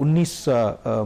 19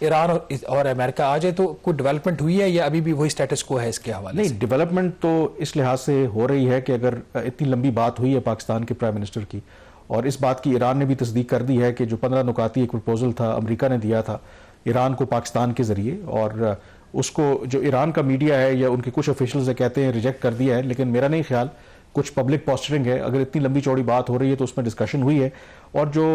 ایران اور امریکہ آ جائے تو کوئی ڈیولپمنٹ ہوئی ہے یا ابھی بھی وہی سٹیٹس کو ہے اس کے حوالے سے؟ نہیں، ڈیولپمنٹ تو اس لحاظ سے ہو رہی ہے کہ اگر اتنی لمبی بات ہوئی ہے پاکستان کے پرائم منسٹر کی، اور اس بات کی ایران نے بھی تصدیق کر دی ہے کہ جو 15 نکاتی ایک پرپوزل تھا امریکہ نے دیا تھا ایران کو پاکستان کے ذریعے، اور اس کو جو ایران کا میڈیا ہے یا ان کے کچھ آفیشلز کہتے ہیں ریجیکٹ کر دیا ہے، لیکن میرا نہیں خیال، کچھ پبلک پوسچرنگ ہے، اگر اتنی لمبی چوڑی بات ہو رہی ہے تو اس میں ڈسکشن ہوئی ہے، اور جو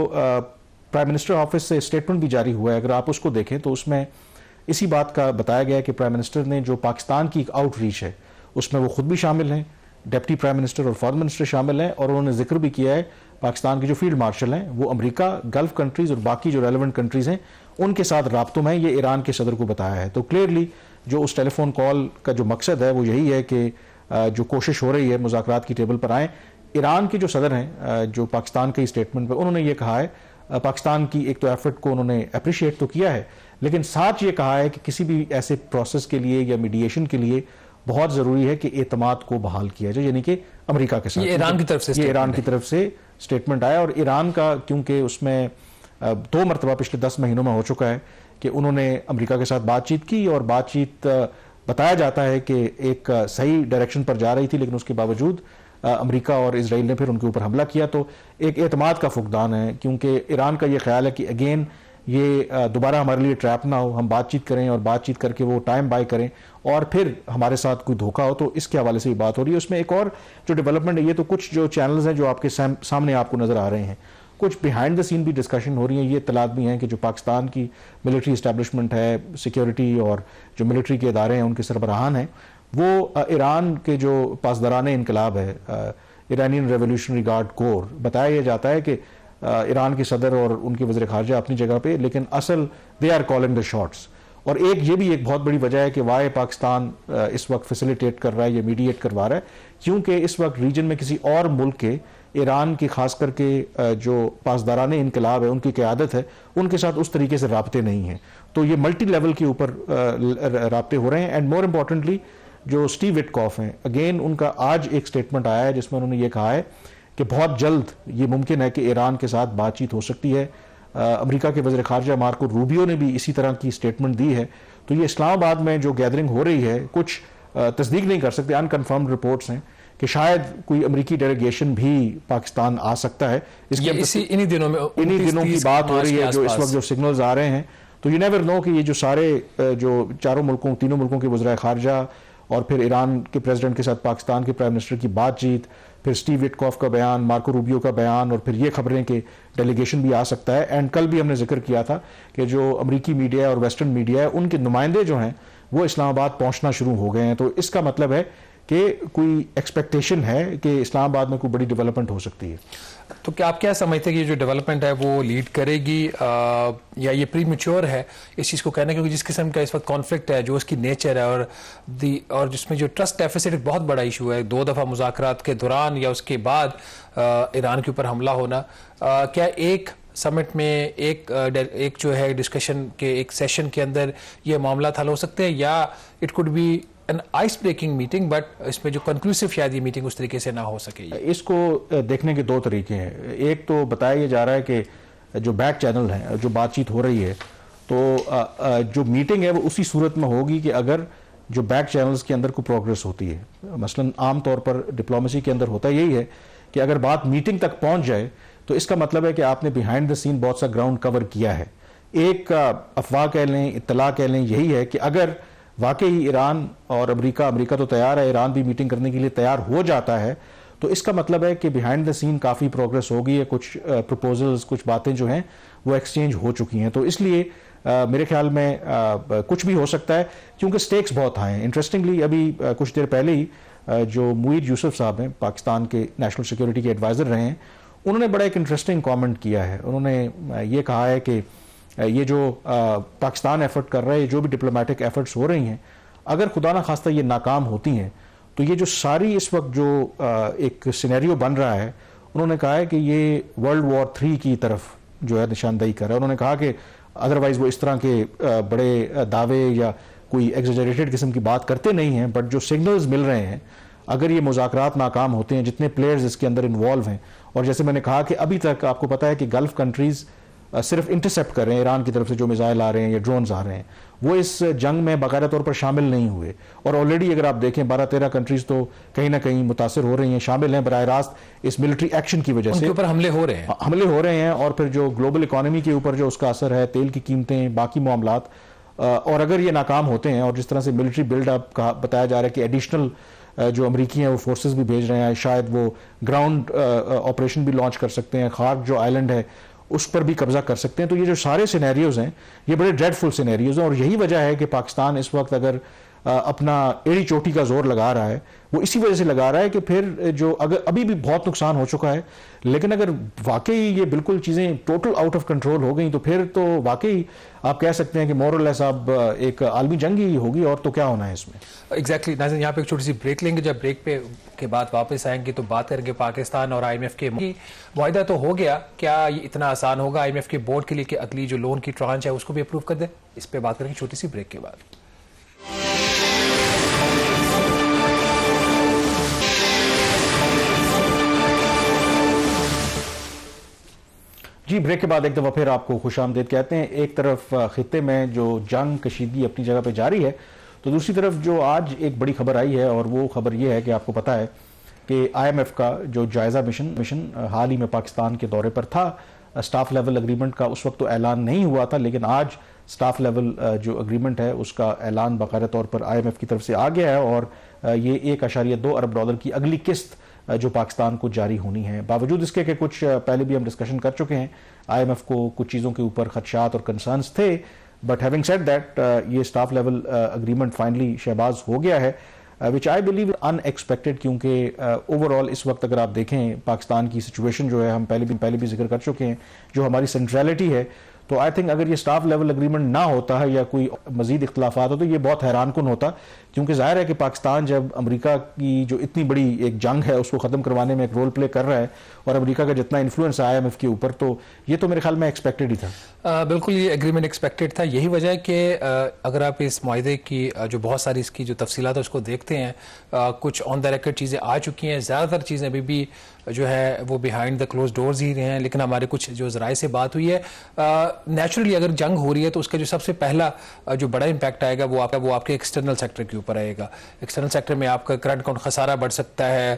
پرائم منسٹر آفس سے اسٹیٹمنٹ بھی جاری ہوا ہے اگر آپ اس کو دیکھیں تو اس میں اسی بات کا بتایا گیا ہے کہ پرائم منسٹر نے جو پاکستان کی ایک آؤٹ ریچ ہے اس میں وہ خود بھی شامل ہیں، ڈپٹی پرائم منسٹر اور فارن منسٹر شامل ہیں، اور انہوں نے ذکر بھی کیا ہے پاکستان کے جو فیلڈ مارشل ہیں وہ امریکہ، گلف کنٹریز اور باقی جو ریلیونٹ کنٹریز ہیں ان کے ساتھ رابطوں میں، یہ ایران کے صدر کو بتایا ہے۔ تو کلیئرلی جو اس ٹیلی فون کال کا جو مقصد ہے وہ یہی ہے کہ جو کوشش ہو رہی ہے مذاکرات کی ٹیبل پر آئیں۔ ایران کے جو صدر ہیں جو پاکستان کے اسٹیٹمنٹ پہ انہوں نے یہ کہا ہے، پاکستان کی ایک تو ایفرٹ کو انہوں نے اپریشیٹ تو کیا ہے، لیکن ساتھ یہ کہا ہے کہ کسی بھی ایسے پروسیس کے لیے یا میڈیشن کے لیے بہت ضروری ہے کہ اعتماد کو بحال کیا جائے، یعنی کہ امریکہ کے ساتھ۔ یہ ایران کی طرف سے یہ ایران کی طرف سے اسٹیٹمنٹ آیا، اور ایران کا کیونکہ اس میں 2 مرتبہ پچھلے 10 مہینوں میں ہو چکا ہے کہ انہوں نے امریکہ کے ساتھ بات چیت کی، اور بات چیت بتایا جاتا ہے کہ ایک صحیح ڈائریکشن پر جا رہی تھی، لیکن اس کے باوجود امریکہ اور اسرائیل نے پھر ان کے اوپر حملہ کیا۔ تو ایک اعتماد کا فقدان ہے، کیونکہ ایران کا یہ خیال ہے کہ اگین یہ دوبارہ ہمارے لیے ٹریپ نہ ہو، ہم بات چیت کریں اور بات چیت کر کے وہ ٹائم بائی کریں اور پھر ہمارے ساتھ کوئی دھوکہ ہو۔ تو اس کے حوالے سے بھی بات ہو رہی ہے۔ اس میں ایک اور جو ڈیولپمنٹ ہے، یہ تو کچھ جو چینلز ہیں جو آپ کے سامنے آپ کو نظر آ رہے ہیں، کچھ بیہائنڈ دا سین بھی ڈسکشن ہو رہی ہیں۔ یہ اطلاعات بھی ہیں کہ جو پاکستان کی ملٹری اسٹیبلشمنٹ ہے، سیکیورٹی اور جو ملٹری کے ادارے ہیں ان کے سربراہان ہیں، وہ ایران کے جو پاسداران انقلاب ہے، ایرانین ریولیوشنری گارڈ کور، بتایا یہ جاتا ہے کہ ایران کے صدر اور ان کے وزیر خارجہ اپنی جگہ پہ، لیکن اصل they are calling the shots. اور یہ بھی ایک بہت بڑی وجہ ہے کہ وائی پاکستان اس وقت فیسیلیٹیٹ کر رہا ہے یا میڈیٹ کروا رہا ہے، کیونکہ اس وقت ریجن میں کسی اور ملک کے، ایران کی خاص کر کے جو پاسداران انقلاب ہے ان کی قیادت ہے، ان کے ساتھ اس طریقے سے رابطے نہیں ہیں۔ تو یہ ملٹی لیول کے اوپر رابطے ہو رہے ہیں۔ اینڈ مور امپورٹنٹلی جو اسٹیو وٹکاف ہیں، اگین ان کا آج ایک اسٹیٹمنٹ آیا ہے جس میں انہوں نے یہ کہا ہے کہ بہت جلد یہ ممکن ہے کہ ایران کے ساتھ بات چیت ہو سکتی ہے۔ امریکہ کے وزیر خارجہ مارکو روبیو نے بھی اسی طرح کی اسٹیٹمنٹ دی ہے۔ تو یہ اسلام آباد میں جو گیدرنگ ہو رہی ہے، کچھ تصدیق نہیں کر سکتے، انکنفرمڈ رپورٹس ہیں کہ شاید کوئی امریکی ڈیلیگیشن بھی پاکستان آ سکتا ہے۔ اس کے انہی دنوں کی بات ہو رہی ہے، جو اس وقت جو سگنلز آ رہے ہیں۔ تو یو نیور نو کہ یہ جو سارے جو تینوں ملکوں کے وزرائے خارجہ اور پھر ایران کے پریزیڈنٹ کے ساتھ پاکستان کے پرائم منسٹر کی بات چیت، پھر اسٹیو وٹکاف کا بیان، مارکو روبیو کا بیان، اور پھر یہ خبریں کہ ڈیلیگیشن بھی آ سکتا ہے۔ اینڈ کل بھی ہم نے ذکر کیا تھا کہ جو امریکی میڈیا اور ویسٹرن میڈیا ہے ان کے نمائندے جو ہیں وہ اسلام آباد پہنچنا شروع ہو گئے ہیں۔ تو اس کا مطلب ہے کہ کوئی ایکسپیکٹیشن ہے کہ اسلام آباد میں کوئی بڑی ڈیولپمنٹ ہو سکتی ہے۔ تو کیا آپ کیا سمجھتے ہیں کہ یہ جو ڈیولپمنٹ ہے وہ لیڈ کرے گی یا یہ پری میچور ہے اس چیز کو کہنا، کیونکہ جس قسم کا اس وقت کانفلکٹ ہے، جو اس کی نیچر ہے، اور جس میں جو ٹرسٹ ڈیفیسٹ ایک بہت بڑا ایشو ہے، 2 دفعہ مذاکرات کے دوران یا اس کے بعد ایران کے اوپر حملہ ہونا، کیا ایک سمٹ میں ایک جو ہے ڈسکشن کے ایک سیشن کے اندر یہ معاملات حل ہو سکتے ہیں، یا it could be an ice breaking meeting but اس میں جو کنکلوسیو شاید یہ میٹنگ اس طریقے سے نہ ہو سکے؟ اس کو دیکھنے کے 2 طریقے ہیں۔ ایک تو بتایا یہ جا رہا ہے کہ جو بیک چینل ہیں، جو بات چیت ہو رہی ہے، تو جو میٹنگ ہے وہ اسی صورت میں ہوگی کہ اگر جو بیک چینلز کے اندر کوئی پروگرس ہوتی ہے، مثلا عام طور پر ڈپلومیسی کے اندر ہوتا یہی ہے کہ اگر بات میٹنگ تک پہنچ جائے تو اس کا مطلب ہے کہ آپ نے بیہائنڈ دا سین بہت سا گراؤنڈ کور کیا ہے۔ ایک افواہ کہہ لیں، اطلاع کہہ لیں، یہی ہے کہ اگر واقعی ایران اور امریکہ تو تیار ہے، ایران بھی میٹنگ کرنے کے لیے تیار ہو جاتا ہے، تو اس کا مطلب ہے کہ behind the scene coffee progress ہو گئی ہے، کچھ پروپوزلز، کچھ باتیں جو ہیں وہ ایکسچینج ہو چکی ہیں۔ تو اس لیے میرے خیال میں کچھ بھی ہو سکتا ہے، کیونکہ سٹیکس بہت ہائی ہیں۔ انٹرسٹنگلی ابھی کچھ دیر پہلے ہی جو موید یوسف صاحب ہیں، پاکستان کے نیشنل سیکیورٹی کے ایڈوائزر رہے ہیں، انہوں نے بڑا ایک انٹرسٹنگ کامنٹ کیا ہے۔ انہوں نے یہ کہا ہے کہ یہ جو پاکستان ایفرٹ کر رہا ہے، جو بھی ڈپلومیٹک ایفرٹس ہو رہی ہیں، اگر خدا نہ خواستہ یہ ناکام ہوتی ہیں تو یہ جو ساری اس وقت جو ایک سینیریو بن رہا ہے، انہوں نے کہا ہے کہ یہ ورلڈ وار 3 کی طرف جو ہے نشاندہی کر رہا ہے۔ انہوں نے کہا کہ ادروائز وہ اس طرح کے بڑے دعوے یا کوئی ایگزیجریٹڈ قسم کی بات کرتے نہیں ہیں، بٹ جو سگنلز مل رہے ہیں، اگر یہ مذاکرات ناکام ہوتے ہیں، جتنے پلیئرز اس کے اندر انوالو ہیں، اور جیسے میں نے کہا کہ ابھی تک آپ کو پتا ہے کہ گلف کنٹریز صرف انٹرسیپٹ کر رہے ہیں ایران کی طرف سے جو میزائل آ رہے ہیں یا ڈرونز آ رہے ہیں, وہ اس جنگ میں باقاعدہ طور پر شامل نہیں ہوئے. اور آلریڈی اگر آپ دیکھیں 12-13 کنٹریز تو کہیں نہ کہیں متاثر ہو رہی ہیں, شامل ہیں براہ راست اس ملٹری ایکشن کی وجہ سے. ان کے اوپر حملے ہو رہے ہیں اور پھر جو گلوبل اکانومی کے اوپر جو اس کا اثر ہے, تیل کی قیمتیں, باقی معاملات, اور اگر یہ ناکام ہوتے ہیں اور جس طرح سے ملٹری بلڈ اپ کا بتایا جا رہا ہے کہ ایڈیشنل جو امریکی ہیں وہ فورسز بھی بھیج رہے ہیں, شاید وہ گراؤنڈ آپریشن بھی لانچ کر سکتے ہیں, خارق جو آئلینڈ ہے اس پر بھی قبضہ کر سکتے ہیں. تو یہ جو سارے سینیریوز ہیں یہ بڑے ڈریڈ فل سینیریوز ہیں, اور یہی وجہ ہے کہ پاکستان اس وقت اگر اپنا ایڑی چوٹی کا زور لگا رہا ہے وہ اسی وجہ سے لگا رہا ہے کہ پھر جو اگر ابھی بھی بہت نقصان ہو چکا ہے, لیکن اگر واقعی یہ بالکل چیزیں ٹوٹل آؤٹ آف کنٹرول ہو گئیں تو پھر تو واقعی آپ کہہ سکتے ہیں کہ مور اور لیس اب ایک عالمی جنگ ہی ہوگی, اور تو کیا ہونا ہے اس میں. ایگزیکٹلی ناظرین, یہاں پہ ایک چھوٹی سی بریک لیں گے. جب بریک پہ کے بعد واپس آئیں گے تو بات کریں گے پاکستان اور IMF کے معاہدہ تو ہو گیا, کیا یہ اتنا آسان ہوگا IMF کے بورڈ کے لیے کہ اگلی جو لون کی ٹرانچ ہے اس کو بھی اپروو کر دے؟ اس پہ بات کریں گے چھوٹی سی بریک کے بعد. جی, بریک کے بعد ایک دفعہ پھر آپ کو خوش آمدید کہتے ہیں. ایک طرف خطے میں جو جنگ کشیدگی اپنی جگہ پہ جاری ہے, تو دوسری طرف جو آج ایک بڑی خبر آئی ہے, اور وہ خبر یہ ہے کہ آپ کو پتا ہے کہ IMF کا جو جائزہ مشن حال ہی میں پاکستان کے دورے پر تھا. سٹاف لیول اگریمنٹ کا اس وقت تو اعلان نہیں ہوا تھا, لیکن آج سٹاف لیول جو اگریمنٹ ہے اس کا اعلان باقاعدہ طور پر IMF کی طرف سے آ گیا ہے, اور یہ $1.2 ارب کی اگلی قسط جو پاکستان کو جاری ہونی ہے. باوجود اس کے کہ کچھ پہلے بھی ہم ڈسکشن کر چکے ہیں, IMF کو کچھ چیزوں کے اوپر خدشات اور کنسرنز تھے, بٹ ہیونگ سیڈ دیٹ یہ staff level agreement finally Shahbaz ہو گیا ہے, which I believe unexpected, کیونکہ اوور آل اس وقت اگر آپ دیکھیں پاکستان کی سچویشن جو ہے, ہم پہلے بھی ذکر کر چکے ہیں, جو ہماری سینٹرلٹی ہے, تو آئی تھنک اگر یہ سٹاف لیول اگریمنٹ نہ ہوتا ہے یا کوئی مزید اختلافات ہو تو یہ بہت حیران کن ہوتا, کیونکہ ظاہر ہے کہ پاکستان جب امریکہ کی جو اتنی بڑی ایک جنگ ہے اس کو ختم کروانے میں ایک رول پلے کر رہا ہے, اور امریکہ کا جتنا انفلوئنس ہے IMF کے اوپر, تو یہ تو میرے خیال میں ایکسپیکٹڈ ہی تھا. بالکل یہ ایگریمنٹ ایکسپیکٹڈ تھا. یہی وجہ ہے کہ اگر آپ اس معاہدے کی جو بہت ساری اس کی جو تفصیلات ہے اس کو دیکھتے ہیں, کچھ آن دا ریکارڈ چیزیں آ چکی ہیں, زیادہ تر چیزیں ابھی بھی جو ہے وہ بیہائنڈ دا کلوز ڈورز ہی رہے ہیں, لیکن ہمارے کچھ جو ذرائع سے بات ہوئی ہے, نیچرلی اگر جنگ ہو رہی ہے تو اس کا جو سب سے پہلا جو بڑا امپیکٹ آئے گا وہ آپ کے ایکسٹرنل سیکٹر کے اوپر آئے گا. ایکسٹرنل سیکٹر میں آپ کا کرنٹ اکاؤنٹ خسارہ بڑھ سکتا ہے,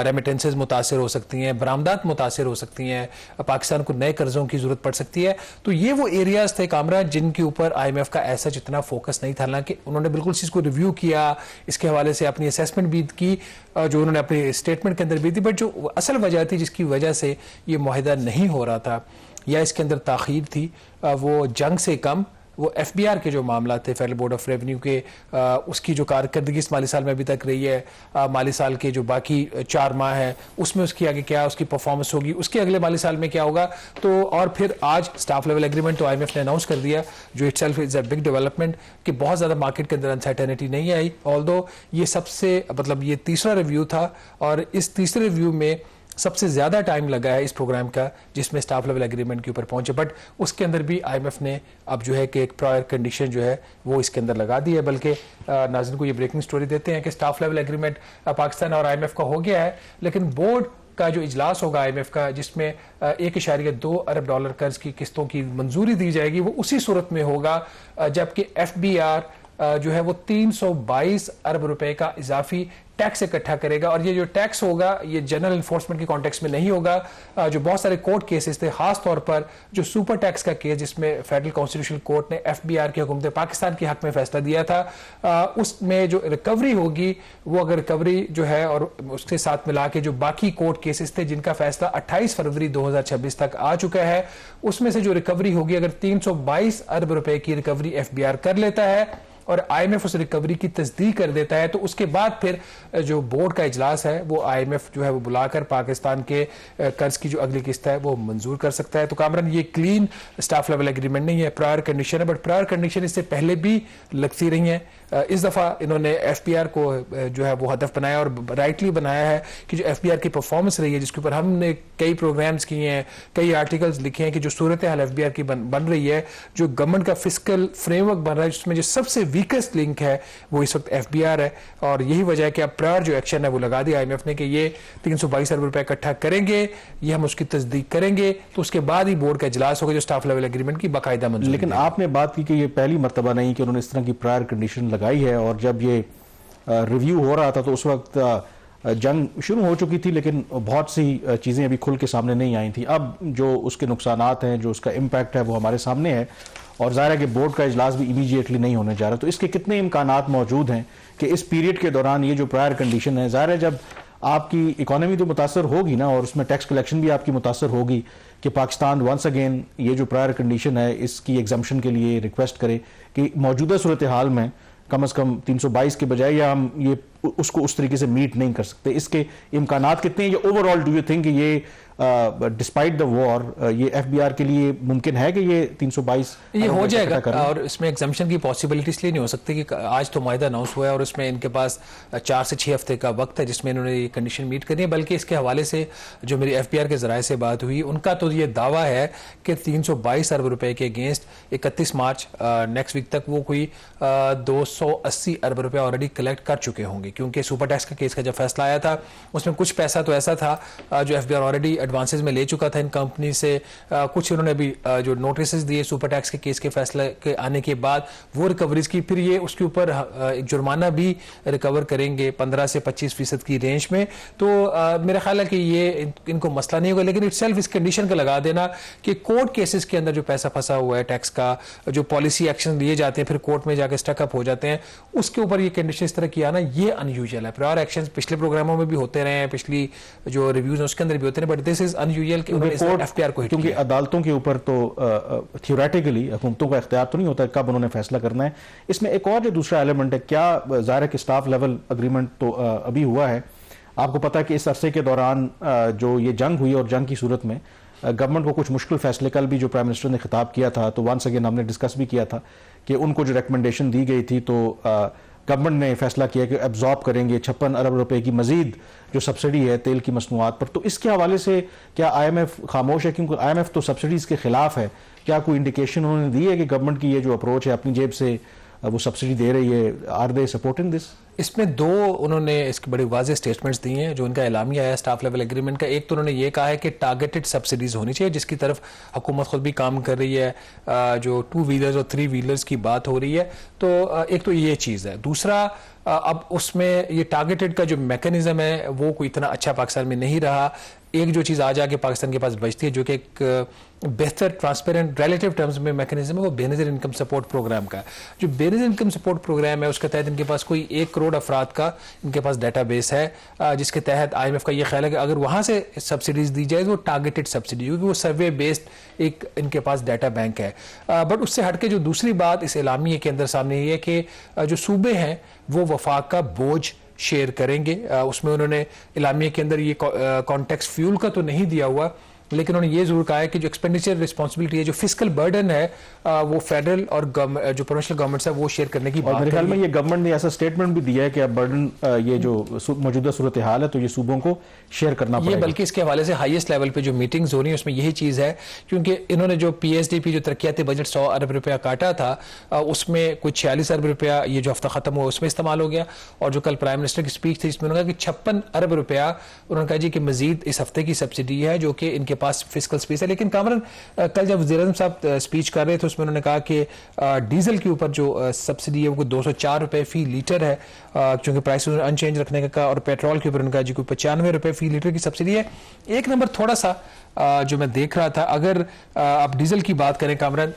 ریمیٹنسز متاثر ہو سکتی ہیں, برآمدات متاثر ہو سکتی ہیں, پاکستان کو نئے قرضوں کی ضرورت پڑ سکتی ہے. تو یہ وہ ایریاز تھے کامران جن کے اوپر IMF کا ایسا جتنا فوکس نہیں تھا, حالانکہ انہوں نے بالکل چیز کو ریویو کیا, اس کے حوالے سے اپنی اسیسمنٹ بھی کی جو انہوں نے اپنے اسٹیٹمنٹ کے اندر بھی دی, بٹ جو اصل وجہ تھی جس کی وجہ سے یہ معاہدہ نہیں ہو رہا تھا یا اس کے اندر تاخیر تھی, وہ جنگ سے کم وہ FBR کے جو معاملات تھے, فیڈرل بورڈ آف ریونیو کے, اس کی جو کارکردگی اس مالی سال میں ابھی تک رہی ہے, مالی سال کے جو باقی 4 ماہ ہے اس میں اس کی آگے کیا اس کی پرفارمنس ہوگی, اس کے اگلے مالی سال میں کیا ہوگا. تو اور پھر آج سٹاف لیول ایگریمنٹ تو IMF نے اناؤنس کر دیا, جو it self is a big development, کہ بہت زیادہ مارکیٹ کے اندر انسرٹینٹی نہیں آئی, آلدو یہ سب سے مطلب یہ تیسرا ریویو تھا, اور اس تیسرے ریویو میں سب سے زیادہ ٹائم لگا ہے اس پروگرام کا جس میں سٹاف لیول ایگریمنٹ کے اوپر پہنچے, بٹ اس کے اندر بھی IMF نے اب جو ہے کہ ایک پرائر کنڈیشن جو ہے وہ اس کے اندر لگا دی ہے. بلکہ ناظرین کو یہ بریکنگ سٹوری دیتے ہیں کہ سٹاف لیول ایگریمنٹ پاکستان اور IMF کا ہو گیا ہے, لیکن بورڈ کا جو اجلاس ہوگا IMF کا جس میں $1.2 ارب قرض کی قسطوں کی منظوری دی جائے گی, وہ اسی صورت میں ہوگا جبکہ FBR جو ہے وہ $322 ارب کا اضافی ٹیکس اکٹھا کرے گا. اور یہ جو ٹیکس ہوگا یہ جنرل انفورسمنٹ کے کانٹیکس میں نہیں ہوگا, جو بہت سارے کورٹ کیسز تھے, خاص طور پر جو سپر ٹیکس کا کیس جس میں فیڈرل کانسٹیٹیوشنل کورٹ نے FBR کی حکومت پاکستان کے حق میں فیصلہ دیا تھا, اس میں جو ریکوری ہوگی وہ اگر ریکوری جو ہے اور اس کے ساتھ ملا کے جو باقی کورٹ کیسز تھے جن کا فیصلہ 28 فروری 2026 تک آ چکا ہے, اس میں سے جو ریکوری ہوگی اگر $322 ارب کی ریکوری FBR کر لیتا ہے اور IMF اس ریکوری کی تصدیق کر دیتا ہے, تو اس کے بعد پھر جو بورڈ کا اجلاس ہے وہ IMF جو ہے وہ بلا کر پاکستان کے قرض کی جو اگلی قسط ہے وہ منظور کر سکتا ہے. تو کامران یہ کلین سٹاف لیول ایگریمنٹ نہیں ہے, پرائر کنڈیشن ہے, بٹ پرائر کنڈیشن اس سے پہلے بھی لگتی رہی ہیں. اس دفعہ انہوں نے FBR کو جو ہے وہ ہدف بنایا اور رائٹلی بنایا ہے کہ جو FBR کی پرفارمنس رہی ہے جس کے اوپر ہم نے کئی پروگرامز کیے ہیں, کئی آرٹیکلز لکھے ہیں کہ جو صورتحال FBR کی بن رہی ہے, جو گورنمنٹ کا فسکل فریم ورک بن رہا ہے جس میں جو سب سے ویکسٹ لنک ہے وہ اس وقت FBR ہے, اور یہی وجہ ہے کہ اب پرائر جو ایکشن ہے وہ لگا دیا IMF نے کہ یہ 322 ارب روپے اکٹھا کریں گے, یہ ہم اس کی تصدیق کریں گے, تو اس کے بعد ہی بورڈ کا اجلاس ہوگا جو اسٹاف لیول ایگریمنٹ کی باقاعدہ منظوری. لیکن آپ نے بات کی کہ یہ پہلی مرتبہ نہیں کہ انہوں نے اس طرح کی پرائر کنڈیشن لگائی ہے, اور جب یہ ریویو ہو رہا تھا تو اس وقت جنگ شروع ہو چکی تھی, لیکن بہت سی چیزیں ابھی کھل کے سامنے نہیں آئی تھیں. اب جو اس کے نقصانات ہیں, جو اس کا امپیکٹ ہے, وہ ہمارے سامنے ہے, اور ظاہر ہے کہ بورڈ کا اجلاس بھی امیڈیٹلی نہیں ہونے جا رہا. تو اس کے کتنے امکانات موجود ہیں کہ اس پیریڈ کے دوران یہ جو پرائر کنڈیشن ہے, ظاہر ہے جب آپ کی اکانومی تو متاثر ہوگی نا, اور اس میں ٹیکس کلیکشن بھی آپ کی متاثر ہوگی, کہ پاکستان ونس اگین یہ جو پرائر کنڈیشن ہے اس کی ایگزمپشن کے لیے ریکویسٹ کرے کہ موجودہ صورتحال میں کم از کم 322 کے بجائے, یا ہم یہ اس کو اس طریقے سے میٹ نہیں کر سکتے. اس کے امکانات کتنے ہیں, یہ over all do you think کہ یہ ڈسپائٹ دا وار یہ FBR کے لیے ممکن ہے کہ یہ 322 یہ ہو جائے گا؟ اور اس میں ایگزمپشن کی پاسبلٹی اس لیے نہیں ہو سکتی کہ آج تو معاہدہ اناؤنس ہوا ہے اور اس میں ان کے پاس 4 سے 6 ہفتے کا وقت ہے جس میں انہوں نے یہ کنڈیشن میٹ کرنی ہے. بلکہ اس کے حوالے سے جو میری FBR کے ذرائع سے بات ہوئی, ان کا تو یہ دعویٰ ہے کہ 322 ارب روپے کے اگینسٹ 31 مارچ نیکسٹ ویک تک وہ کوئی 280 ارب روپے آلریڈی کلیکٹ کر چکے ہوں گے, کیونکہ سپر ٹیکس کا کیس کا جب فیصلہ آیا تھا اس میں کچھ پیسہ تو ایسا تھا جو FBR آلریڈی ایڈوانسز میں لے چکا تھا ان کمپنی سے, کچھ انہوں نے بھی جو نوٹسز دیے سپر ٹیکس کے کیس کے فیصلے کے آنے کے بعد وہ ریکوریز کی, پھر یہ اس کے اوپر ایک جرمانہ بھی ریکور کریں گے 15 سے 25% کی رینج میں. تو میرا خیال ہے کہ یہ ان کو مسئلہ نہیں ہوگا. لیکن اٹ سیلف اس کنڈیشن کا لگا دینا کہ کورٹ کیسز کے اندر جو پیسہ پھنسا ہوا ہے ٹیکس کا, جو پالیسی ایکشن لیے جاتے ہیں پھر کورٹ میں جا کے اسٹک اپ ہو جاتے ہیں, اس کے اوپر یہ کنڈیشن اس طرح کی آنا یہ ان یوزل ہے. پرائر ایکشن پچھلے پروگراموں میں بھی ہوتے رہے ہیں, پچھلی جو ریویوز ہیں اس کے اندر بھی ہوتے ہیں, but this is in usual کہ FBR کو, کیونکہ عدالتوں کے اوپر تو تھیوریٹیکلی حکومتوں کا اختیار تو نہیں ہوتا کب انہوں نے فیصلہ کرنا ہے. اس میں ایک اور جو دوسرا ایلیمنٹ ہے, کیا ظاہر ہے کہ اسٹاف لیول اگریمنٹ تو ابھی ہوا ہے, آپ کو پتا ہے کہ اس عرصے کے دوران جو یہ جنگ ہوئی اور جنگ کی صورت میں گورنمنٹ کو کچھ مشکل فیصلے, کل بھی جو پرائم منسٹر نے خطاب کیا تھا تو ونس اگین ہم نے ڈسکس بھی کیا تھا کہ ان کو جو ریکمنڈیشن دی گئی تھی تو گورنمنٹ نے فیصلہ کیا کہ ایبزارب کریں گے 56 ارب روپے کی مزید جو سبسڈی ہے تیل کی مصنوعات پر. تو اس کے حوالے سے کیا IMF خاموش ہے, کیونکہ IMF تو سبسڈیز کے خلاف ہے, کیا کوئی انڈیکیشن انہوں نے دی ہے کہ گورنمنٹ کی یہ جو اپروچ ہے اپنی جیب سے وہ سبسڈی دے رہی ہے, آر دے سپورٹنگ دس؟ اس میں دو انہوں نے اس کی بڑی واضح اسٹیٹمنٹس دی ہیں جو ان کا اعلامیہ ہے اسٹاف لیول ایگریمنٹ کا. ایک تو انہوں نے یہ کہا ہے کہ ٹارگیٹڈ سبسڈیز ہونی چاہیے جس کی طرف حکومت خود بھی کام کر رہی ہے, جو 2 ویلرز اور 3 ویلرز کی بات ہو رہی ہے. تو ایک تو یہ چیز ہے. دوسرا اب اس میں یہ ٹارگیٹڈ کا جو میکانزم ہے وہ کوئی اتنا اچھا پاکستان میں نہیں رہا. ایک جو چیز آج آ کے پاکستان کے پاس بچتی ہے جو کہ ایک بہتر ٹرانسپیرنٹ ریلیٹیو ٹرمز میں میکانزم ہے وہ بے نظیر انکم سپورٹ پروگرام کا. جو بے نظیر انکم سپورٹ پروگرام ہے اس کے تحت ان کے پاس کوئی 1 کروڑ افراد کا ان کے پاس ڈیٹا بیس ہے جس کے تحت IMF کا یہ خیال ہے کہ اگر وہاں سے سبسڈیز دی جائے تو وہ ٹارگیٹڈ سبسڈی کیونکہ وہ سروے بیسڈ ایک ان کے پاس ڈیٹا بینک ہے. بٹ اس سے ہٹ کے جو دوسری بات اس اعلامیے کے اندر سامنے یہ ہے کہ جو صوبے ہیں وہ وفاق کا بوجھ شیئر کریں گے. اس میں انہوں نے اعلامیے کے اندر یہ کانٹیکس فیول کا تو نہیں دیا ہوا, لیکن انہوں نے یہ ضرور کہا ہے کہ جو ایکسپینڈیچر رسپانسبلٹی ہے, جو فسکل برڈن ہے وہ فیڈرل اور جو پروونشل گورنمنٹس ہے وہ شیئر کرنے کی بات ہے. اور میرے خیال میں یہ گورنمنٹ نے ایسا سٹیٹمنٹ بھی دیا ہے کہ اب برڈن یہ جو موجودہ صورتحال ہے تو یہ صوبوں کو شیئر کرنا پڑے گا. یہ بلکہ اس کے حوالے سے ہائیسٹ لیول پہ جو میٹنگز ہو رہی ہیں اس میں یہی چیز ہے, کیونکہ انہوں نے جو PSDP جو ترقیاتی بجٹ 100 ارب روپیہ کاٹا تھا اس میں کوئی 46 ارب روپیہ یہ جو ہفتہ ختم ہوا اس میں استعمال ہو گیا. اور جو کل پرائم منسٹر کی اسپیچ تھی اس میں انہوں نے کہا کہ 56 ارب روپیہ انہوں نے کہا جی کہ مزید اس ہفتے کی سبسڈی ہے جو کہ ان کے پاس فسکل اسپیس ہے. لیکن کامران کل جب وزیر اعظم صاحب اسپیچ کر رہے تھے اس میں انہوں نے کہا کہ ڈیزل کے اوپر جو سبسڈی ہے وہ 204 روپے فی لیٹر ہے چونکہ پرائس ان چینج رکھنے کا, اور پیٹرول کے اوپر ان کا جی کوئی 95 روپے فی لیٹر کی سبسڈی ہے. ایک نمبر تھوڑا سا جو میں دیکھ رہا تھا, اگر آپ ڈیزل کی بات کریں کامران,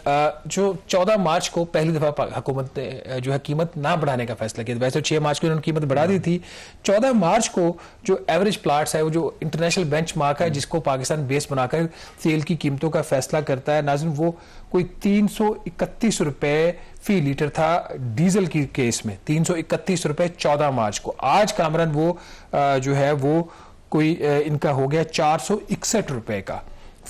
جو 14 مارچ کو پہلی دفعہ حکومت نے جو ہے قیمت نہ بڑھانے کا فیصلہ کیا, ویسے 6 مارچ کو انہوں نے قیمت بڑھا دی تھی. 14 مارچ کو جو ایوریج پلاٹس ہے وہ جو انٹرنیشنل بینچ مارک ہے جس کو پاکستان بیس بنا کر تیل کی قیمتوں کا فیصلہ کرتا ہے ناظرین, وہ کوئی 331 روپے فی لیٹر تھا ڈیزل کی کیس میں, 331 روپے 14 مارچ کو. آج کامران وہ جو ہے وہ کوئی ان کا ہو گیا 461 روپے کا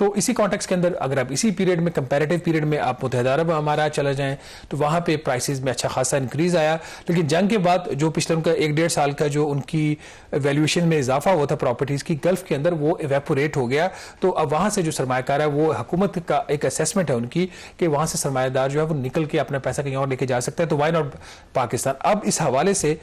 تو اسی کانٹیکس کے اندر اگر آپ اسی پیریڈ میں کمپیریٹیو پیریڈ میں آپ متحدہ عرب امارات چلا جائیں تو وہاں پہ پرائسز میں اچھا خاصا انکریز آیا. لیکن جنگ کے بعد جو پچھلے ان کا 1-1.5 سال کا جو ان کی ویلیویشن میں اضافہ ہوا تھا پراپرٹیز کی گلف کے اندر, وہ ایویپوریٹ ہو گیا. تو اب وہاں سے جو سرمایہ کار ہے وہ حکومت کا ایک اسیسمنٹ ہے ان کی کہ وہاں سے سرمایہ دار جو ہے وہ نکل کے اپنا پیسہ کہیں اور لے کے جا سکتا ہے. تو وائی ناٹ پاکستان. اب اس حوالے سے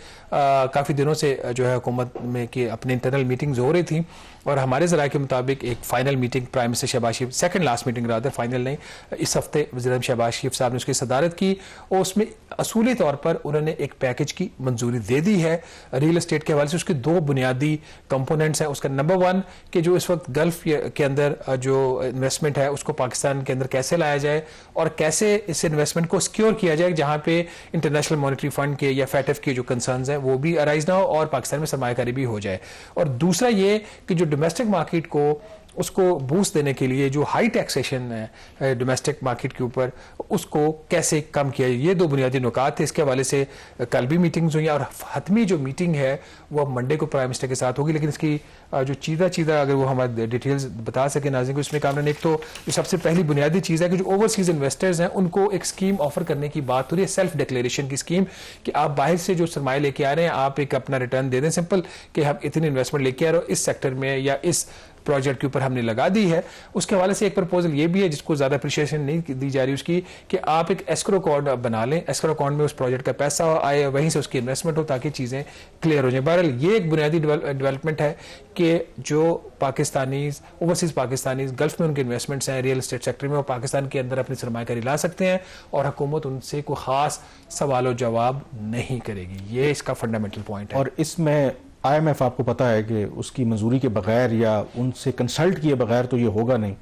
کافی دنوں سے جو ہے حکومت میں کہ اپنے انٹرنل میٹنگز ہو رہی تھیں, اور ہمارے ذرائع کے مطابق ایک final meeting prime minister Shahbaz Sharif, second last meeting rather, final نہیں, اس ہفتے وزیر اعظم شہباز شریف صاحب نے اس کی صدارت کی, اور اس میں اصولی طور پر انہوں نے ایک پیکج کی منظوری دے دی ہے ریل اسٹیٹ کے حوالے سے. اس کے 2 بنیادی کمپوننٹس ہیں. اس کا نمبر 1 کہ جو اس وقت گلف کے اندر جو انویسٹمنٹ ہے اس کو پاکستان کے اندر کیسے لایا جائے اور کیسے اس انویسٹمنٹ کو سکیور کیا جائے جہاں پہ انٹرنیشنل مانیٹری فنڈ کے یا فیٹف کے جو کنسرنز ہیں وہ بھی ارائز نہ ہو اور پاکستان میں سرمایہ کاری بھی ہو جائے. اور دوسرا یہ کہ جو ڈومیسٹک مارکیٹ کو اس کو بوسٹ دینے کے لیے جو ہائی ٹیکسیشن ہے ڈومیسٹک مارکیٹ کے اوپر اس کو کیسے کم کیا جائے. یہ 2 بنیادی نکات تھے. اس کے حوالے سے کل بھی میٹنگز ہوئی اور حتمی جو میٹنگ ہے وہ منڈے کو پرائم منسٹر کے ساتھ ہوگی. لیکن اس کی جو چیدہ اگر وہ ہمارے ڈیٹیلز بتا سکے ناظرین کو, اس میں کامران ایک تو جو سب سے پہلی بنیادی چیز ہے کہ جو اوورسیز انویسٹرز ہیں ان کو ایک اسکیم آفر کرنے کی بات ہو رہی ہے, سیلف ڈکلیریشن کی اسکیم, کہ آپ باہر سے جو سرمایہ لے کے آ رہے ہیں آپ ایک اپنا ریٹرن دے دیں سمپل کہ ہم اتنی انویسٹمنٹ لے کے آ رہے ہو اس سیکٹر میں یا اس پروجیکٹ کے اوپر ہم نے لگا دی ہے. اس کے حوالے سے ایک پرپوزل یہ بھی ہے جس کو زیادہ اپریشیشن نہیں دی جا رہی اس کی, کہ آپ ایک ایسکرو اکاؤنٹ بنا لیں, ایسکرو اکاؤنٹ میں اس پروجیکٹ کا پیسہ آئے وہیں سے اس کی انویسٹمنٹ ہو تاکہ چیزیں کلیئر ہو جائیں. بہرحال یہ ایک بنیادی ڈیولپمنٹ ہے کہ جو پاکستانیز اوورسیز پاکستانیز گلف میں ان کے انویسٹمنٹس ہیں ریئل اسٹیٹ سیکٹر میں, وہ پاکستان کے اندر اپنی سرمایہ کاری لا سکتے ہیں اور حکومت ان سے کوئی خاص سوال و جواب نہیں کرے گی. یہ اس کا فنڈامنٹل پوائنٹ ہے. اور اس میں IMF آپ کو پتہ ہے کہ اس کی منظوری کے بغیر یا ان سے کنسلٹ کیے بغیر تو یہ ہوگا نہیں.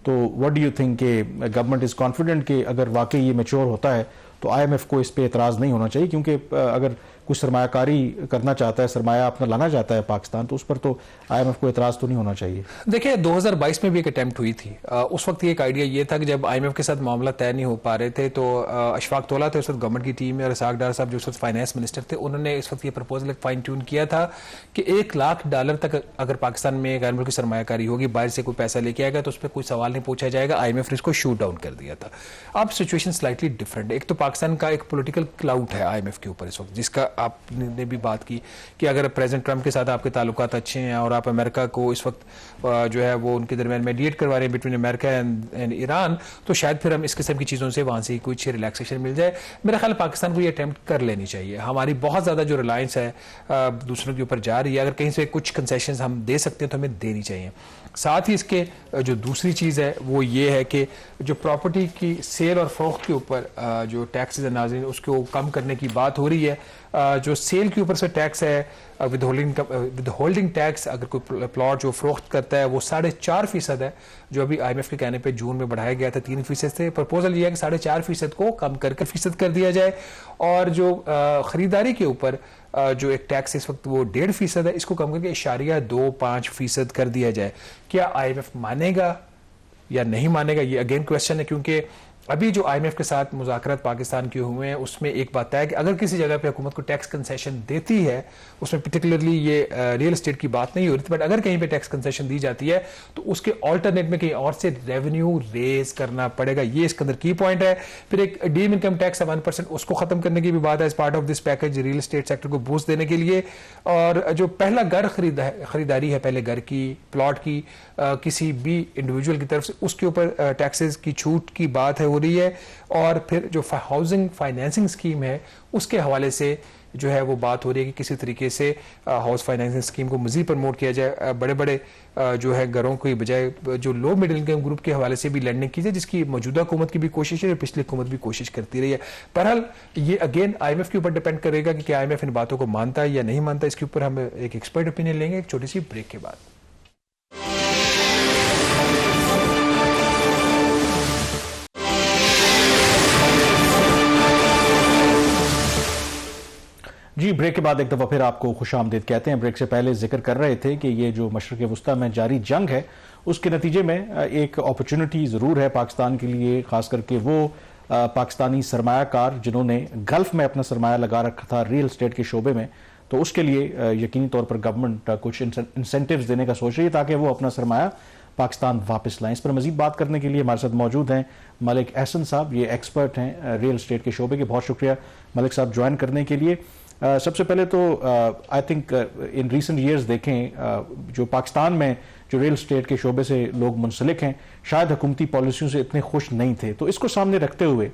تو واٹ ڈو یو تھنک کہ گورنمنٹ از کانفیڈنٹ کہ اگر واقعی یہ میچور ہوتا ہے تو IMF کو اس پہ اعتراض نہیں ہونا چاہیے, کیونکہ اگر کچھ سرمایہ کاری کرنا چاہتا ہے, سرمایہ اپنا لانا چاہتا ہے پاکستان, تو اس پر تو IMF کو اعتراض تو نہیں ہونا چاہیے. دیکھیں 2022 میں بھی ایک اٹیمپٹ ہوئی تھی. اس وقت ایک آئیڈیا یہ تھا کہ جب IMF کے ساتھ معاملہ طے نہیں ہو پا رہے تھے تو اشفاق تولا تھے اس وقت گورنمنٹ کی ٹیم میں, اور اسحاق ڈار صاحب جو اس وقت فائنانس منسٹر تھے, انہوں نے اس وقت یہ پرپوزل ایک فائن ٹیون کیا تھا کہ $1 لاکھ تک اگر پاکستان میں غیر ملکی سرمایہ کاری ہوگی, باہر سے کوئی پیسہ لے کے آئے گا تو اس پہ کوئی سوال نہیں پوچھا جائے گا. IMF نے اس کو شوٹ ڈاؤن کر دیا تھا. اب سچویشن سلائٹلی ڈفرنٹ ہے. ایک تو پاکستان کا ایک پولیٹیکل کلاؤڈ ہے IMF کے اوپر اس وقت, جس کا آپ نے بھی بات کی کہ اگر پریزیڈنٹ ٹرمپ کے ساتھ آپ کے تعلقات اچھے ہیں اور آپ امریکہ کو اس وقت جو ہے وہ ان کے درمیان میڈیٹ کروا رہے ہیں بٹوین امریکہ اینڈ ایران, تو شاید پھر ہم اس قسم کی چیزوں سے وہاں سے کچھ ریلیکسیشن مل جائے. میرا خیال پاکستان کو یہ اٹیمپٹ کر لینی چاہیے. ہماری بہت زیادہ جو ریلائنس ہے دوسروں کے اوپر جا رہی ہے, اگر کہیں سے کچھ کنسیشنز ہم دے سکتے ہیں تو ہمیں دینی چاہیے. ساتھ ہی اس کے جو دوسری چیز ہے وہ یہ ہے کہ جو پراپرٹی کی سیل اور فروخت کے اوپر جو ٹیکسز ہیں ناظرین اس کو کم کرنے کی بات ہو رہی ہے. جو سیل کے اوپر سے ٹیکس ہے ود ہولڈنگ ٹیکس, اگر کوئی پلاٹ جو فروخت کرتا ہے وہ 4.5% ہے, جو ابھی IMF کے کہنے پہ جون میں بڑھایا گیا تھا 3% سے. پرپوزل یہ ہے کہ 4.5% کو کم کر کے 1% کر دیا جائے, اور جو خریداری کے اوپر جو ایک ٹیکس اس وقت وہ 1.5% ہے اس کو کم کر کے 0.25% کر دیا جائے. کیا IMF مانے گا یا نہیں مانے گا, یہ اگین کویسچن ہے, کیونکہ ابھی جو IMF کے ساتھ مذاکرات پاکستان کے ہوئے ہیں اس میں ایک بات ہے کہ اگر کسی جگہ پہ حکومت کو ٹیکس کنسیشن دیتی ہے, اس میں پرٹیکولرلی یہ ریئل اسٹیٹ کی بات نہیں ہو رہی تھی, بٹ اگر کہیں پہ ٹیکس کنسیشن دی جاتی ہے تو اس کے آلٹرنیٹ میں کہیں اور سے ریونیو ریز کرنا پڑے گا. یہ اس کے اندر کی پوائنٹ ہے. پھر ایک ڈیم انکم ٹیکس 1% اس کو ختم کرنے کی بھی بات ہے as part of this package real estate sector کو بوسٹ دینے کے لیے. اور جو پہلا گھر خریداری ہے, پہلے گھر کی پلاٹ کی کسی بھی انڈیویجول کی طرف سے, اس کے اوپر ٹیکسز کی چھوٹ کی بات ہے ہو رہی ہے. اور پھر جو ہاؤسنگ فائنینسنگ اسکیم ہے اس کے حوالے سے جو ہے وہ بات ہو رہی ہے کہ کسی طریقے سے ہاؤس فائنینسنگ اسکیم کو مزید پروموٹ کیا جائے, بڑے بڑے جو ہے گھروں کی بجائے جو لو مڈل انکم گروپ کے حوالے سے بھی لینڈنگ کی جائے, جس کی موجودہ حکومت کی بھی کوشش ہے اور پچھلی حکومت بھی کوشش کرتی رہی ہے. بہرحال یہ اگین IMF کے اوپر ڈیپینڈ کرے گا کہ کیا IMF ان باتوں کو مانتا ہے یا نہیں مانتا. اس کے اوپر ہم ایک ایکسپرٹ اوپینین لیں گے ایک چھوٹی سی بریک کے بعد. جی بریک کے بعد ایک دفعہ پھر آپ کو خوش آمدید کہتے ہیں. بریک سے پہلے ذکر کر رہے تھے کہ یہ جو مشرق وسطیٰ میں جاری جنگ ہے اس کے نتیجے میں ایک اپرچونٹی ضرور ہے پاکستان کے لیے, خاص کر کے وہ پاکستانی سرمایہ کار جنہوں نے گلف میں اپنا سرمایہ لگا رکھا تھا ریل اسٹیٹ کے شعبے میں. تو اس کے لیے یقینی طور پر گورنمنٹ کچھ انسینٹیوز دینے کا سوچ رہی ہے تاکہ وہ اپنا سرمایہ پاکستان واپس لائیں. اس پر مزید بات کرنے کے لیے ہمارے ساتھ موجود ہیں ملک احسن صاحب, یہ ایکسپرٹ ہیں ریئل اسٹیٹ کے شعبے کے. بہت شکریہ ملک صاحب جوائن کرنے کے لیے. سب سے پہلے تو I think in recent years دیکھیں جو پاکستان میں جو ریئل اسٹیٹ کے شعبے سے لوگ منسلک ہیں شاید حکومتی پالیسیوں سے اتنے خوش نہیں تھے, تو اس کو سامنے رکھتے ہوئے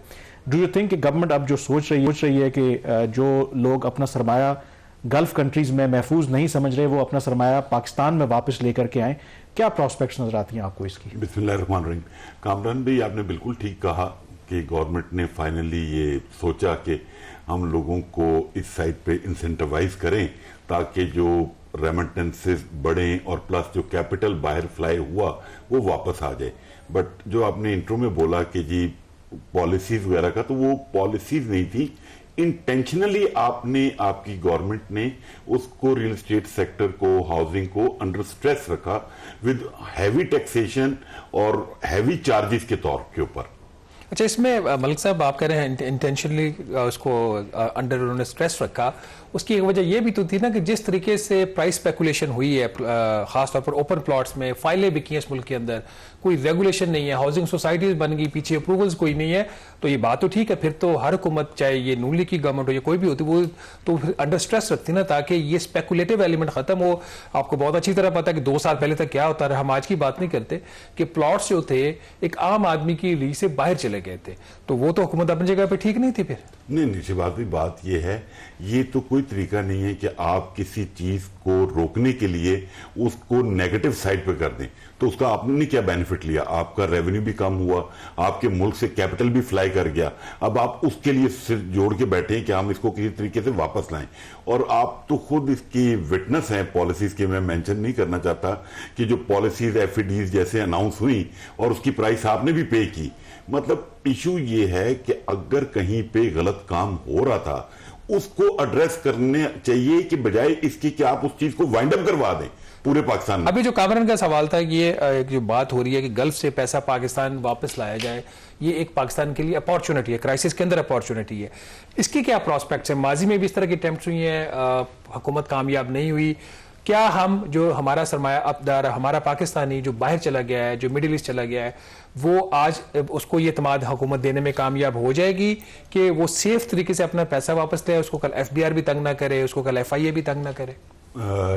ڈو یو تھنک کہ گورنمنٹ اب جو سوچ رہی ہے کہ جو لوگ اپنا سرمایہ گلف کنٹریز میں محفوظ نہیں سمجھ رہے وہ اپنا سرمایہ پاکستان میں واپس لے کر کے آئیں, کیا پراسپیکٹس نظر آتی ہیں آپ کو اس کی؟ بسم اللہ الرحمن الرحیم. کامران بھائی آپ نے بالکل ٹھیک کہا کہ گورنمنٹ نے فائنلی یہ سوچا کہ ہم لوگوں کو اس سائٹ پہ انسینٹیوائز کریں تاکہ جو ریمیٹنسز بڑھیں اور پلس جو کیپٹل باہر فلائی ہوا وہ واپس آ جائے. بٹ جو آپ نے انٹرو میں بولا کہ جی پالیسیز وغیرہ کا, تو وہ پالیسیز نہیں تھی, انٹینشنلی آپ کی گورنمنٹ نے اس کو ریل اسٹیٹ سیکٹر کو ہاؤسنگ کو انڈر سٹریس رکھا ود ہیوی ٹیکسیشن اور ہیوی چارجز کے طور کے اوپر. اچھا, اس میں ملک صاحب آپ کہہ رہے ہیں انٹینشنلی اس کو انڈر انہوں نے سٹریس رکھا, اس کی ایک وجہ یہ بھی تو تھی نا کہ جس طریقے سے پرائس اسپیکولیشن ہوئی ہے خاص طور پر اوپن پلاٹس میں, فائلیں بکی ہیں اس ملک کے اندر, کوئی ریگولیشن نہیں ہے, ہاؤسنگ سوسائٹیز بن گئی, پیچھے اپروولز کوئی نہیں ہے, تو یہ بات تو ٹھیک ہے, پھر تو ہر حکومت چاہے یہ نون لیگ کی گورنمنٹ ہو یا کوئی بھی ہوتی وہ تو انڈر سٹریس رکھتی نا تاکہ یہ اسپیکولیٹو ایلیمنٹ ختم ہو. آپ کو بہت اچھی طرح پتا ہے کہ 2 سال پہلے تک کیا ہوتا رہا, ہم آج کی بات نہیں کرتے, کہ پلاٹس جو تھے ایک عام آدمی کی لی سے باہر چلے گئے تھے, تو وہ تو حکومت اپنی جگہ پہ ٹھیک نہیں تھی. پھر نہیں بات یہ ہے, یہ تو کوئی طریقہ نہیں ہے کہ آپ کسی چیز کو روکنے کے لیے اس کو نیگیٹو سائڈ پہ کر دیں. تو اس کا آپ نے کیا بینیفٹ لیا, آپ کا ریونیو بھی کم ہوا, آپ کے ملک سے کیپٹل بھی فلائی کر گیا, اب آپ اس کے لیے سر جوڑ کے بیٹھے ہیں کہ ہم اس کو کسی طریقے سے واپس لائیں. اور آپ تو خود اس کی وٹنس ہیں پالیسیز کے, میں مینشن نہیں کرنا چاہتا کہ جو پالیسیز ایف ای ڈیز جیسے اناؤنس ہوئی اور اس کی پرائس آپ نے بھی پے کی. مطلب ایشو یہ ہے کہ اگر کہیں پہ غلط کام ہو رہا تھا اس کو ایڈریس کرنے چاہیے کہ بجائے اس کی کہ آپ اس چیز کو وائنڈ اپ کروا دیں پورے پاکستان میں. ابھی جو کامران کا سوال تھا, یہ جو بات ہو رہی ہے کہ گلف سے پیسہ پاکستان واپس لایا جائے, یہ ایک پاکستان کے لیے اپارچونٹی ہے, کرائسس کے اندر اپارچونٹی ہے, اس کی کیا پراسپیکٹس ہیں؟ ماضی میں بھی اس طرح کی اٹیمپٹس ہوئی ہیں, حکومت کامیاب نہیں ہوئی. کیا ہم جو ہمارا سرمایہ ابدار ہمارا پاکستانی جو باہر چلا گیا ہے, جو مڈل ایسٹ چلا گیا ہے, وہ آج اس کو یہ اعتماد حکومت دینے میں کامیاب ہو جائے گی کہ وہ سیف طریقے سے اپنا پیسہ واپس لے, اس کو کل ایف بی آر بھی تنگ نہ کرے, اس کو کل ایف آئی اے بھی تنگ نہ کرے؟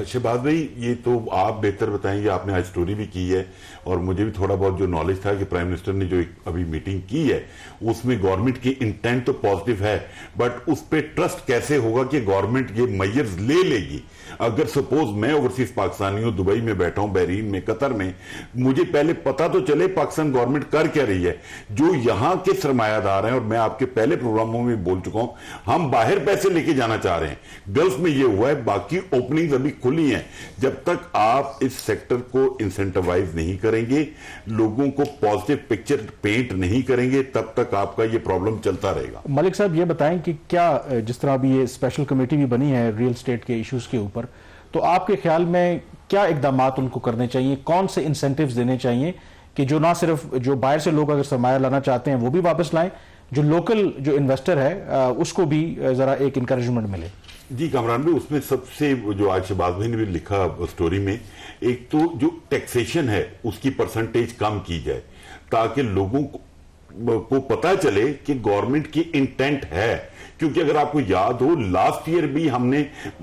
شہباز بھائی یہ تو آپ بہتر بتائیں گے, آپ نے آج سٹوری بھی کی ہے اور مجھے بھی تھوڑا بہت جو نالج تھا کہ پرائم منسٹر نے جو ابھی میٹنگ کی ہے اس میں گورنمنٹ کی انٹینٹ تو پازیٹیو ہے, بٹ اس پہ ٹرسٹ کیسے ہوگا کہ گورنمنٹ یہ میئرز لے لے گی. اگر سپوز میں اوورسیز پاکستانی ہوں, دبئی میں بیٹھا ہوں, بحرین میں, قطر میں, مجھے پہلے پتا تو چلے پاکستان گورنمنٹ کر کیا رہی ہے. جو یہاں کے سرمایہ دار ہیں, اور میں آپ کے پہلے پروگراموں میں بول چکا ہوں, ہم باہر پیسے لے کے جانا چاہ رہے ہیں, گلف میں یہ ہوا ہے, باقی اوپننگ ابھی کھلی ہیں. جب تک آپ اس سیکٹر کو انسینٹیوائز نہیں کریں گے, لوگوں کو پازیٹیو پکچر پینٹ نہیں کریں گے, تب تک آپ کا یہ پرابلم چلتا رہے گا. ملک صاحب یہ بتائیں کہ کیا جس طرح ابھی یہ اسپیشل کمیٹی بھی بنی ہے ریل اسٹیٹ کے ایشوز کے اوپر, تو آپ کے خیال میں کیا اقدامات ان کو کرنے چاہیے, کون سے انسینٹیوز دینے چاہیے کہ جو نہ صرف جو باہر سے لوگ اگر سرمایہ لانا چاہتے ہیں وہ بھی واپس لائیں, جو لوکل جو انویسٹر ہے اس کو بھی ذرا ایک انکریجمنٹ ملے؟ جی کامران بھائی, اس میں سب سے جو آج شہباز بھائی نے بھی لکھا سٹوری میں, ایک تو جو ٹیکسیشن ہے اس کی پرسنٹیج کم کی جائے تاکہ لوگوں کو پتا چلے کہ گورنمنٹ کی انٹینٹ ہے. کیونکہ اگر آپ کو یاد ہو لاسٹ ایئر بھی ہم نے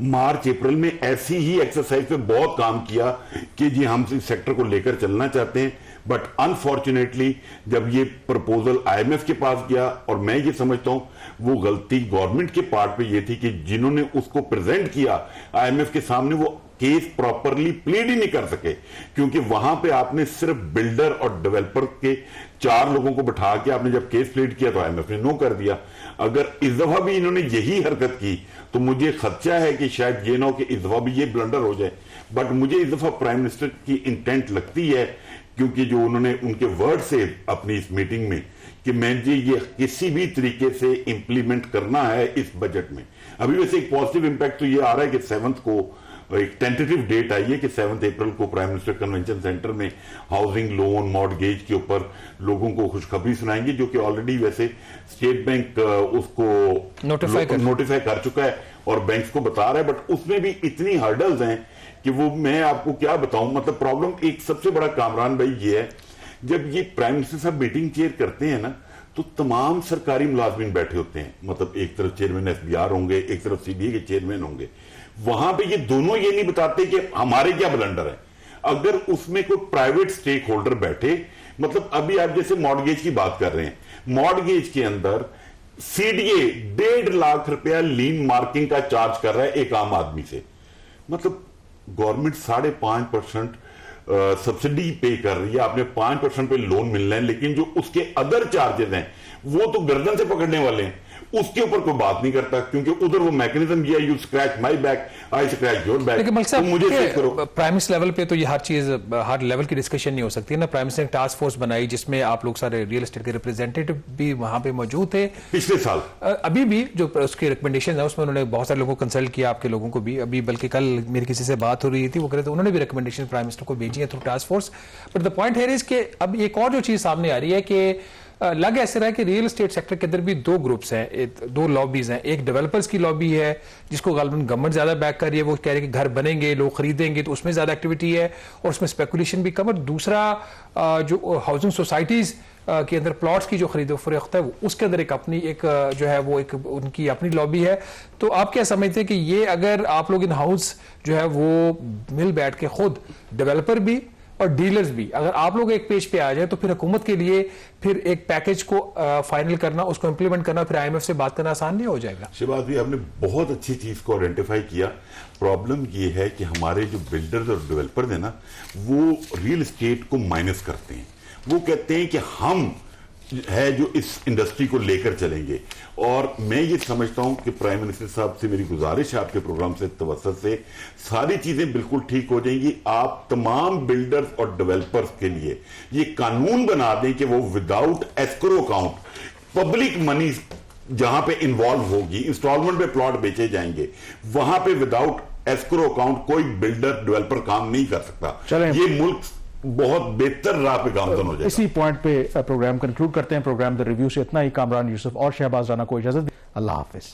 مارچ اپریل میں ایسی ہی ایکسرسائز پہ بہت کام کیا کہ جی ہم اس سیکٹر کو لے کر چلنا چاہتے ہیں, بٹ انفارچونیٹلی جب یہ پرپوزل آئی ایم ایف کے پاس گیا, اور میں یہ سمجھتا ہوں وہ غلطی گورنمنٹ کے پارٹ پہ یہ تھی کہ جنہوں نے اس کو پریزنٹ کیا آئی ایم ایف کے سامنے وہ کیس پراپرلی پلیڈ ہی نہیں کر سکے, کیونکہ وہاں پہ آپ نے صرف بلڈر اور ڈیولپر کے 4 لوگوں کو بٹھا کے آپ نے جب کیس پلیڈ کیا تو آئی ایم ایف نے نو کر دیا. اگر اس دفعہ بھی انہوں نے یہی حرکت کی تو مجھے خدشہ ہے کہ شاید یہ نہ ہو کہ اس دفعہ بھی یہ بلنڈر ہو جائے. بٹ مجھے اس دفعہ پرائم منسٹر کی انٹینٹ لگتی ہے, کیونکہ جو انہوں نے ان کے ورڈ سے اپنی اس میٹنگ میں کہ میں جی یہ کسی بھی طریقے سے امپلیمنٹ کرنا ہے اس بجٹ میں. ابھی ویسے ایک پازیٹیو امپیکٹ تو یہ آ رہا ہے کہ 7 کو ایک ٹینٹیٹیو ڈیٹ آئی ہے کہ 7 اپریل کو پرائم منسٹر کنونشن سینٹر میں ہاؤسنگ لون مارگیج کے اوپر لوگوں کو خوشخبری سنائیں گے, جو کہ آلریڈی ویسے اسٹیٹ بینک اس کو نوٹیفائی کر چکا ہے اور بینکس کو بتا رہا ہے. بٹ اس میں بھی اتنی ہرڈلز ہیں کہ وہ میں آپ کو کیا بتاؤں. مطلب پرابلم ایک سب سے بڑا کامران بھائی یہ ہے, جب یہ پرائم منسٹر صاحب میٹنگ چیئر کرتے ہیں نا تو تمام سرکاری ملازمین بیٹھے ہوتے ہیں. مطلب ایک طرف چیئرمین ایس بی آر ہوں گے, ایک طرف سی ڈی اے کے چیئرمین ہوں گے. وہاں پہ یہ دونوں یہ نہیں بتاتے کہ ہمارے کیا بلنڈر ہے. اگر اس میں کوئی پرائیویٹ سٹیک ہولڈر بیٹھے, مطلب ابھی آپ جیسے مارگیج کی بات کر رہے ہیں, مارگیج کے اندر سی ڈی اے 1.5 لاکھ روپیہ لین مارکنگ کا چارج کر رہا ہے ایک عام آدمی سے. مطلب گورنمنٹ 5.5% سبسڈی پے کر رہی ہے, آپ نے 5% پہ لون ملنا ہے, لیکن جو اس کے ادر چارجز ہیں وہ تو گردن سے پکڑنے والے ہیں, اس کے اوپر کوئی بات نہیں کرتا, کیونکہ ادھر وہ میکنزم یہ ہے, you scratch my back I scratch your back. لیکن ملک صاحب پرائم منسٹر لیول پہ تو یہ ہر چیز ہر لیول کی ڈسکشن نہیں ہو سکتی نا. پرائم منسٹر نے ٹاسک فورس بنائی جس میں آپ لوگ سارے ریئل اسٹیٹ کے ریپرزینٹیٹو بھی وہاں پہ موجود تھے پچھلے سال. ابھی بھی جو اس کی ریکمنڈیشن ہے اس میں انہوں نے بہت سارے لوگوں کو کنسلٹ کیا, آپ کے لوگوں کو بھی. ابھی بلکہ کل میری کسی سے بات ہو رہی تھی, وہ کہہ رہے تھے انہوں نے بھی ریکمنڈیشن پرائم منسٹر کو بھیجی ہے through task force. But the point here is کہ اب ایک اور جو چیز سامنے آ رہی ہے کہ لگ ایسے رہا ہے کہ ریئل اسٹیٹ سیکٹر کے اندر بھی 2 گروپس ہیں, 2 لابیز ہیں. ایک ڈیولپرز کی لابی ہے جس کو غالباً گورنمنٹ زیادہ بیک کر رہی ہے, وہ کہہ رہے ہیں کہ گھر بنیں گے, لوگ خریدیں گے, تو اس میں زیادہ ایکٹیویٹی ہے اور اس میں اسپیکولیشن بھی کم. اور دوسرا جو ہاؤسنگ سوسائٹیز کے اندر پلاٹس کی جو خرید و فروخت ہے اس کے اندر ایک اپنی ایک جو ہے وہ ایک ان کی اپنی لابی ہے. تو آپ کیا سمجھتے ہیں کہ یہ اگر آپ لوگ ان ہاؤس جو ہے وہ مل بیٹھ کے خود ڈیولپر بھی اور ڈیلرز بھی اگر آپ لوگ ایک پیج پہ آ جائیں تو پھر حکومت کے لیے پھر ایک پیکج کو فائنل کرنا, اس کو امپلیمنٹ کرنا, پھر آئی ایم ایف سے بات کرنا آسان نہیں ہو جائے گا؟ شہباز بھی آپ نے بہت اچھی چیز کو آئیڈینٹیفائی کیا. پرابلم یہ ہے کہ ہمارے جو بلڈرز اور ڈیولپرز ہیں نا وہ ریئل اسٹیٹ کو مائنس کرتے ہیں. وہ کہتے ہیں کہ ہم ہے جو اس انڈسٹری کو لے کر چلیں گے. اور میں یہ سمجھتا ہوں کہ پرائم منسٹر صاحب سے میری گزارش ہے آپ کے پروگرام سے توسط سے ساری چیزیں بالکل ٹھیک ہو جائیں گی. آپ تمام بلڈرز اور ڈیولپرز کے لیے یہ قانون بنا دیں کہ وہ without escrow account public money جہاں پہ انوالو ہوگی, انسٹالمنٹ پہ پلاٹ بیچے جائیں گے, وہاں پہ وداؤٹ ایسکرو اکاؤنٹ کوئی بلڈر ڈیولپر کام نہیں کر سکتا. یہ ملک بہت بہتر راہ پہ گامزن ہو جائے. اسی پوائنٹ پہ پروگرام کنکلوڈ کرتے ہیں. پروگرام دا ریویو سے اتنا ہی. کامران یوسف اور شہباز رانا کو اجازت. اللہ حافظ.